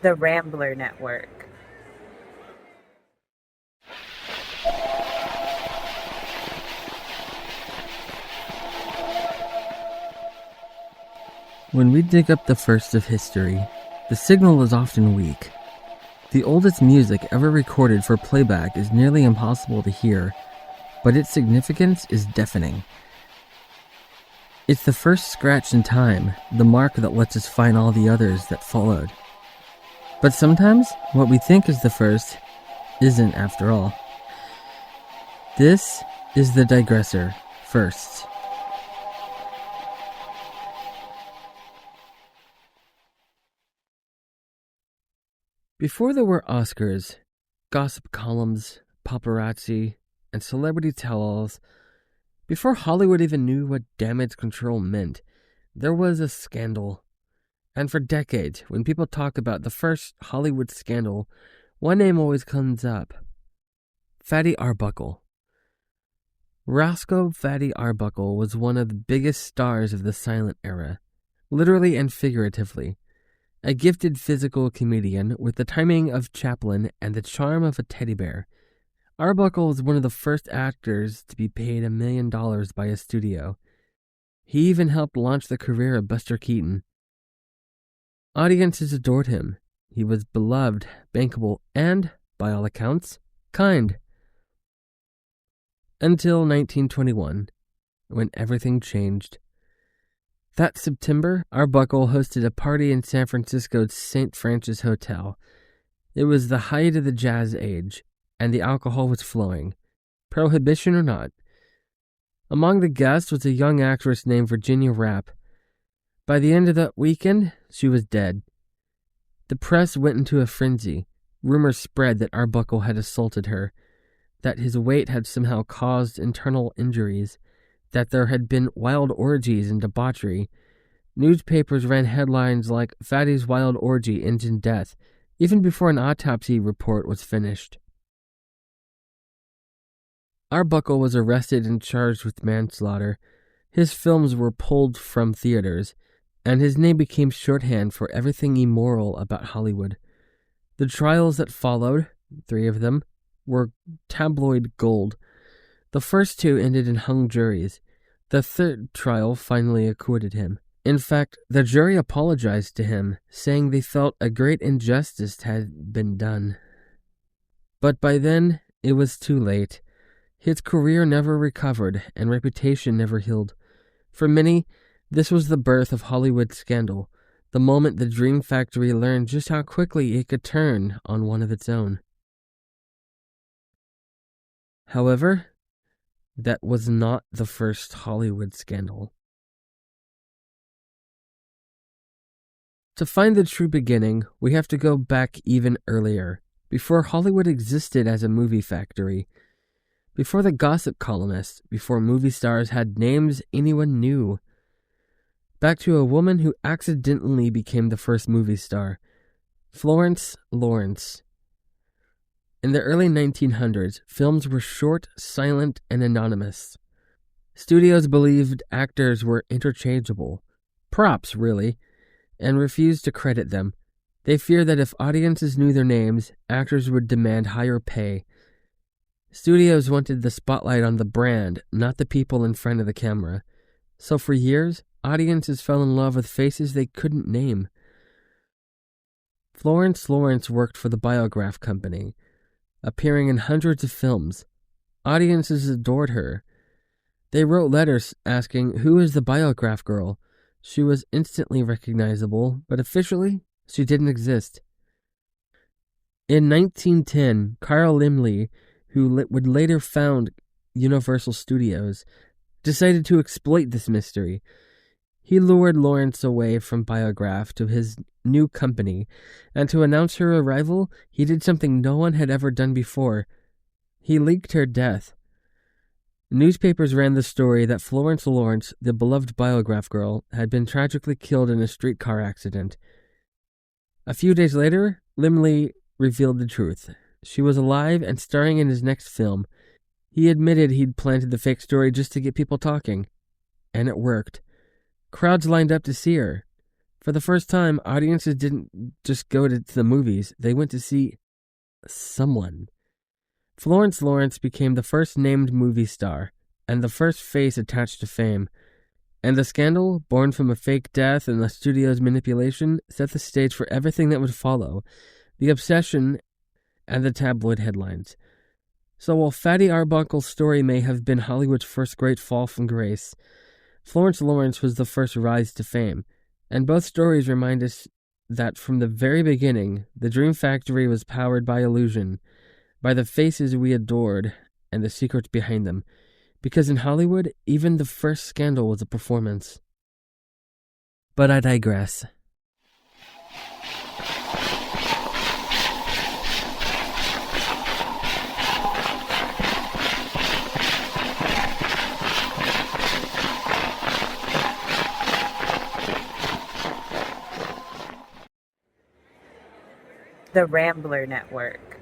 The Rambler Network. When we dig up the first of history, the signal is often weak. The oldest music ever recorded for playback is nearly impossible to hear, but its significance is deafening. It's the first scratch in time, the mark that lets us find all the others that followed. But sometimes, what we think is the first isn't after all. This is the Digressor Firsts. Before there were Oscars, gossip columns, paparazzi, and celebrity tell-alls, before Hollywood even knew what damage control meant, there was a scandal. And for decades, when people talk about the first Hollywood scandal, one name always comes up. Fatty Arbuckle. Roscoe Fatty Arbuckle was one of the biggest stars of the silent era, literally and figuratively. A gifted physical comedian with the timing of Chaplin and the charm of a teddy bear, Arbuckle was one of the first actors to be paid $1 million by a studio. He even helped launch the career of Buster Keaton. Audiences adored him. He was beloved, bankable, and, by all accounts, kind. Until 1921, when everything changed. That September, Arbuckle hosted a party in San Francisco's St. Francis Hotel. It was the height of the jazz age, and the alcohol was flowing, prohibition or not. Among the guests was a young actress named Virginia Rappe. By the end of that weekend, she was dead. The press went into a frenzy. Rumors spread that Arbuckle had assaulted her, that his weight had somehow caused internal injuries, that there had been wild orgies and debauchery. Newspapers ran headlines like "Fatty's Wild Orgy Ends in Death," even before an autopsy report was finished. Arbuckle was arrested and charged with manslaughter. His films were pulled from theaters, and his name became shorthand for everything immoral about Hollywood. The trials that followed, 3 of them, were tabloid gold. The first 2 ended in hung juries. The 3rd trial finally acquitted him. In fact, the jury apologized to him, saying they felt a great injustice had been done. But by then, it was too late. His career never recovered, and reputation never healed. For many, this was the birth of Hollywood scandal, the moment the Dream Factory learned just how quickly it could turn on one of its own. However, that was not the first Hollywood scandal. To find the true beginning, we have to go back even earlier, before Hollywood existed as a movie factory, before the gossip columnists, before movie stars had names anyone knew. Back to a woman who accidentally became the first movie star, Florence Lawrence. In the early 1900s, films were short, silent, and anonymous. Studios believed actors were interchangeable, props really, and refused to credit them. They feared that if audiences knew their names, actors would demand higher pay. Studios wanted the spotlight on the brand, not the people in front of the camera. So for years, audiences fell in love with faces they couldn't name. Florence Lawrence worked for the Biograph Company, appearing in hundreds of films. Audiences adored her. They wrote letters asking, "Who is the Biograph girl?" She was instantly recognizable, but officially, she didn't exist. In 1910, Carl Laemmle, who would later found Universal Studios, decided to exploit this mystery. He lured Lawrence away from Biograph to his new company, and to announce her arrival, he did something no one had ever done before. He leaked her death. Newspapers ran the story that Florence Lawrence, the beloved Biograph girl, had been tragically killed in a streetcar accident. A few days later, Laemmle revealed the truth. She was alive and starring in his next film. He admitted he'd planted the fake story just to get people talking. And it worked. Crowds lined up to see her. For the first time, audiences didn't just go to the movies, they went to see someone. Florence Lawrence became the first named movie star and the first face attached to fame. And the scandal, born from a fake death and the studio's manipulation, set the stage for everything that would follow, the obsession and the tabloid headlines. So while Fatty Arbuckle's story may have been Hollywood's first great fall from grace, Florence Lawrence was the first rise to fame. And both stories remind us that from the very beginning, the Dream Factory was powered by illusion, by the faces we adored and the secrets behind them. Because in Hollywood, even the first scandal was a performance. But I digress. The Rambler Network.